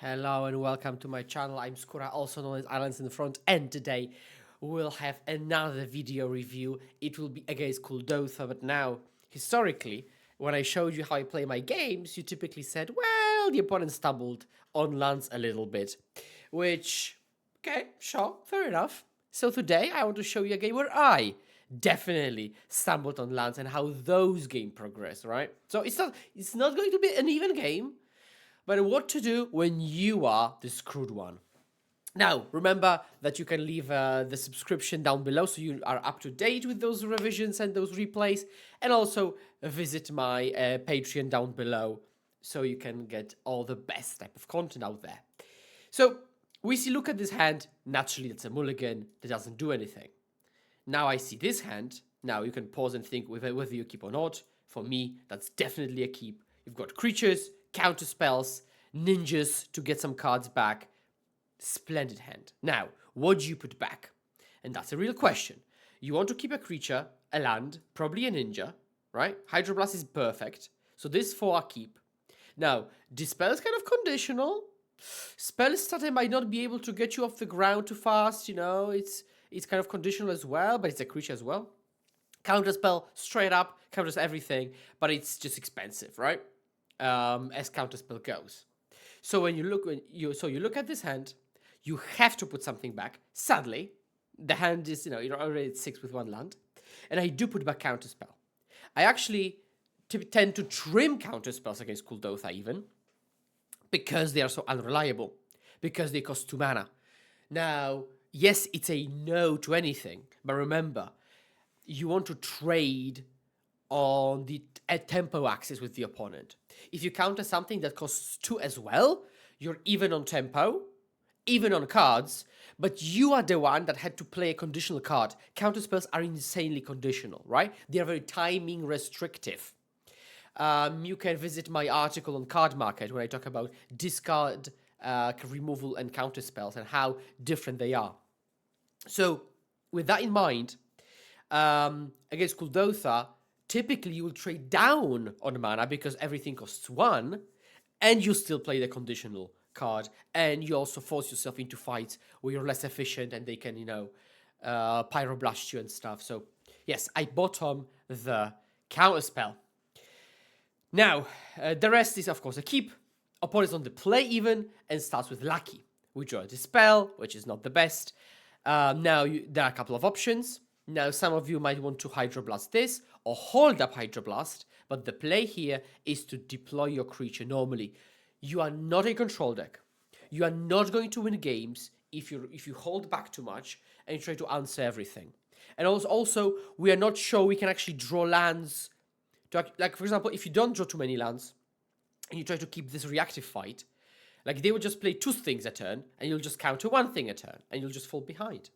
Hello and welcome to my channel. I'm Skóra, also known as Islands in the Front, and today we'll have another video review. It will be against Kuldotha, but now, historically, when I showed you how I play my games, you typically said, well, the opponent stumbled on lands a little bit, which, okay, sure, fair enough. So today I want to show you a game where I definitely stumbled on lands and how those games progress, right? So it's not going to be an even game, but what to do when you are the screwed one. Now, remember that you can leave the subscription down below so you are up to date with those revisions and those replays, and also visit my Patreon down below so you can get all the best type of content out there. So, look at this hand. Naturally, it's a mulligan that doesn't do anything. Now I see this hand. Now you can pause and think whether you keep or not. For me, that's definitely a keep. You've got creatures, counter spells, ninjas to get some cards back. Splendid hand. Now, what do you put back? And that's a real question. You want to keep a creature, a land, probably a ninja, right? Hydroblast is perfect. So this 4 are keep. Now, Dispel is kind of conditional. Spell starter might not be able to get you off the ground too fast, you know, it's kind of conditional as well, but it's a creature as well. Counterspell, straight up, counters everything, but it's just expensive, right? As counterspell goes. So when you look at this hand, you have to put something back. Sadly, the hand is, you're already at 6 with 1 land, and I do put back counterspell. I actually tend to trim counterspells against Kuldotha even, because they are so unreliable, because they cost 2 mana. Now, yes, it's a no to anything, but remember, you want to trade on the tempo axis with the opponent. If you counter something that costs 2 as well, you're even on tempo, even on cards, but you are the one that had to play a conditional card. Counterspells are insanely conditional, right? They are very timing restrictive. You can visit my article on Card Market where I talk about discard, removal, and counterspells and how different they are. So, with that in mind, against Kuldotha, typically you will trade down on mana because everything costs 1, and you still play the conditional card, and you also force yourself into fights where you're less efficient and they can, pyroblast you and stuff. So, yes, I bottom the counterspell. Now, the rest is, of course, a keep. Opponent's on the play even, and starts with Lucky. We draw a Dispel, which is not the best. Now, there are a couple of options. Now, some of you might want to Hydroblast this, or hold up Hydroblast, but the play here is to deploy your creature normally. You are not a control deck. You are not going to win games if you hold back too much and you try to answer everything. And also, we are not sure we can actually draw lands. Like, for example, if you don't draw too many lands, and you try to keep this reactive fight, like they will just play 2 things a turn, and you'll just counter 1 thing a turn, and you'll just fall behind.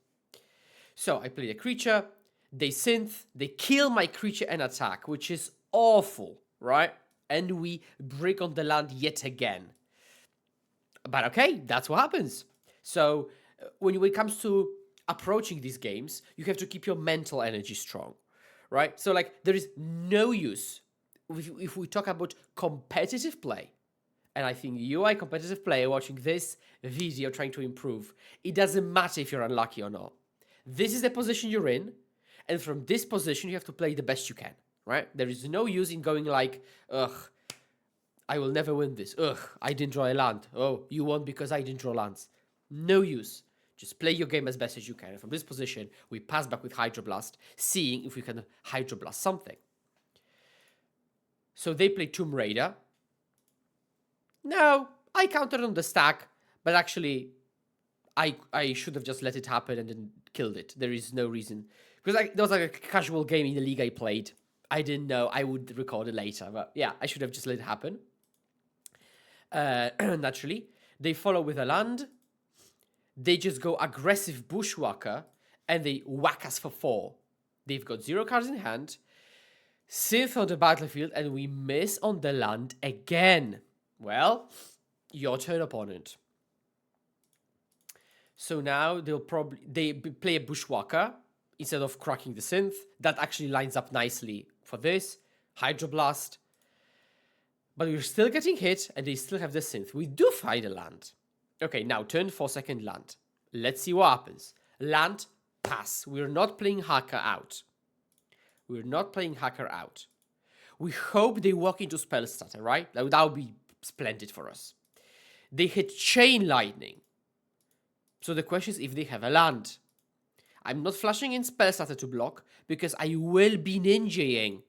So I play a creature, they synth, they kill my creature and attack, which is awful, right? And we break on the land yet again. But okay, that's what happens. So when it comes to approaching these games, you have to keep your mental energy strong, right? So like there is no use if we talk about competitive play, and I think you are a competitive player watching this video trying to improve, it doesn't matter if you're unlucky or not. This is the position you're in, and from this position you have to play the best you can, right? There is no use in going like, ugh, I will never win this. Ugh, I didn't draw a land. Oh, you won because I didn't draw lands. No use. Just play your game as best as you can. And from this position, we pass back with Hydroblast, seeing if we can Hydroblast something. So they play Tomb Raider. Now, I countered on the stack, but actually, I should have just let it happen and then killed it. There is no reason. Because there was like a casual game in the league I played. I didn't know. I would record it later. But yeah, I should have just let it happen. Naturally. They follow with a land. They just go aggressive Bushwhacker. And they whack us for 4. They've got 0 cards in hand. Synth on the battlefield. And we miss on the land again. Well, your turn, opponent. So now they play a Bushwhacker instead of cracking the synth. That actually lines up nicely for this. Hydroblast. But we're still getting hit, and they still have the synth. We do find a land. Okay, now turn 4 second land. Let's see what happens. Land, pass. We're not playing hacker out. We're not playing hacker out. We hope they walk into spell starter, right? That would be splendid for us. They hit chain lightning. So the question is if they have a land. I'm not flashing in spell starter to block because I will be ninjaing.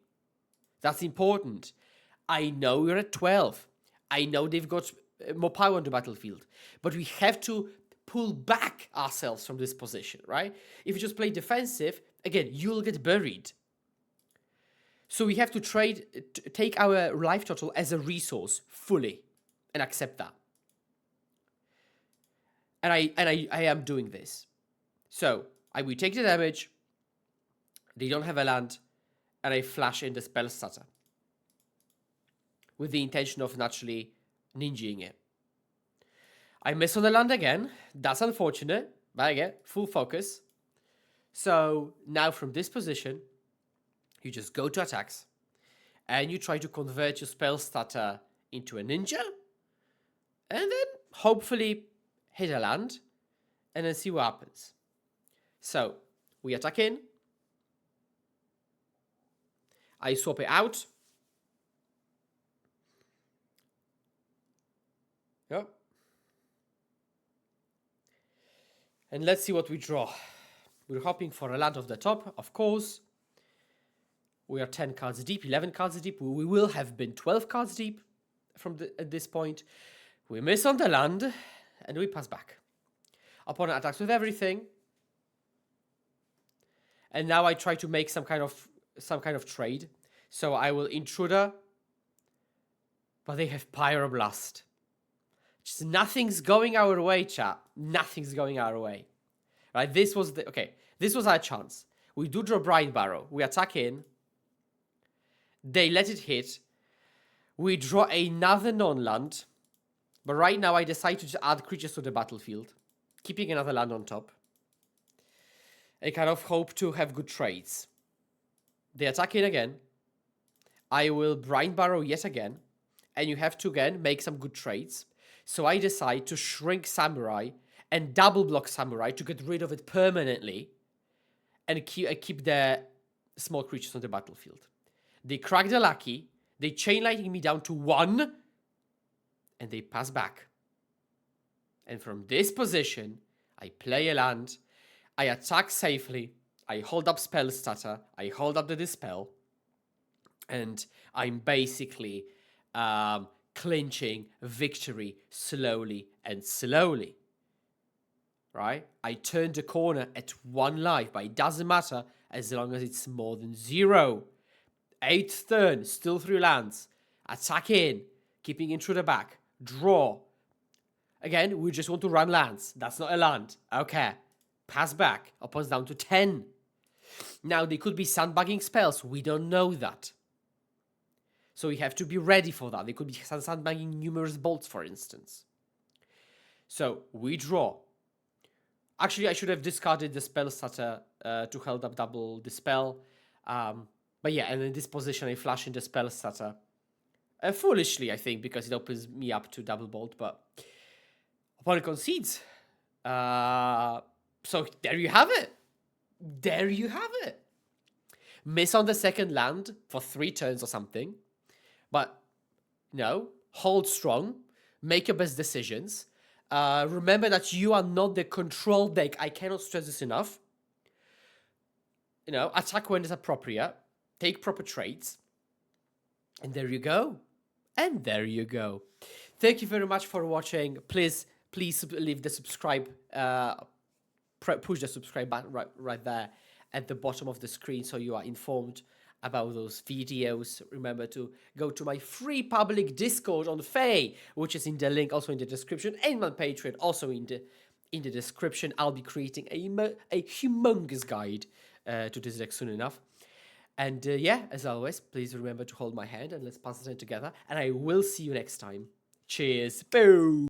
That's important. I know we're at 12. I know they've got more power on the battlefield. But we have to pull back ourselves from this position, right? If you just play defensive, again, you'll get buried. So we have to take our life total as a resource fully and accept that. And I am doing this. So I will take the damage. They don't have a land. And I flash in the spell starter. With the intention of naturally ninjaing it. I miss on the land again. That's unfortunate. But again, full focus. So now from this position, you just go to attacks. And you try to convert your spell starter into a ninja. And then hopefully hit a land. And then see what happens. So we attack in. I swap it out. Yep. And let's see what we draw. We're hoping for a land off the top, of course. We are 10 cards deep, 11 cards deep. We will have been 12 cards deep at this point. We miss on the land, and we pass back. Opponent attacks with everything. And now I try to make some kind of trade. So I will intruder, but they have pyroblast. Just nothing's going our way, chat. Nothing's going our way. Right? This was our chance. We do draw Brine Barrow. We attack in. They let it hit. We draw another non-land. But right now I decide to just add creatures to the battlefield, keeping another land on top. I kind of hope to have good trades. They attack in again. I will Brine Barrow yet again. And you have to again make some good trades. So I decide to shrink Samurai and double block Samurai to get rid of it permanently. And keep the small creatures on the battlefield. They crack the Lucky. They chain lightning me down to 1. And they pass back. And from this position, I play a land. I attack safely. I hold up spell starter. I hold up the dispel. And I'm basically clinching victory slowly and slowly. Right? I turn the corner at 1 life, but it doesn't matter as long as it's more than 0. 8th turn, still 3 lands. Attack in, keeping intruder back. Draw. Again, we just want to run lands. That's not a land. Okay. Pass back. Opponent's down to 10. Now, they could be sandbagging spells. We don't know that. So we have to be ready for that. They could be sandbagging numerous bolts, for instance. So we draw. Actually, I should have discarded the spell starter to hold up double dispel. But yeah, and in this position, I flash in the spell starter. Foolishly, I think, because it opens me up to double bolt. But opponent concedes. So there you have it. There you have it. Miss on the second land for 3 turns or something. But, no, hold strong. Make your best decisions. Remember that you are not the control deck. I cannot stress this enough. You know, attack when it's appropriate. Take proper trades. And there you go. And there you go. Thank you very much for watching. Please leave the subscribe, push the subscribe button right there at the bottom of the screen so you are informed about those videos. Remember to go to my free public Discord on Faye, which is in the link also in the description, and my Patreon also in the description. I'll be creating a humongous guide to this deck soon enough. And yeah, as always, please remember to hold my hand and let's pass it together. And I will see you next time. Cheers. Boom.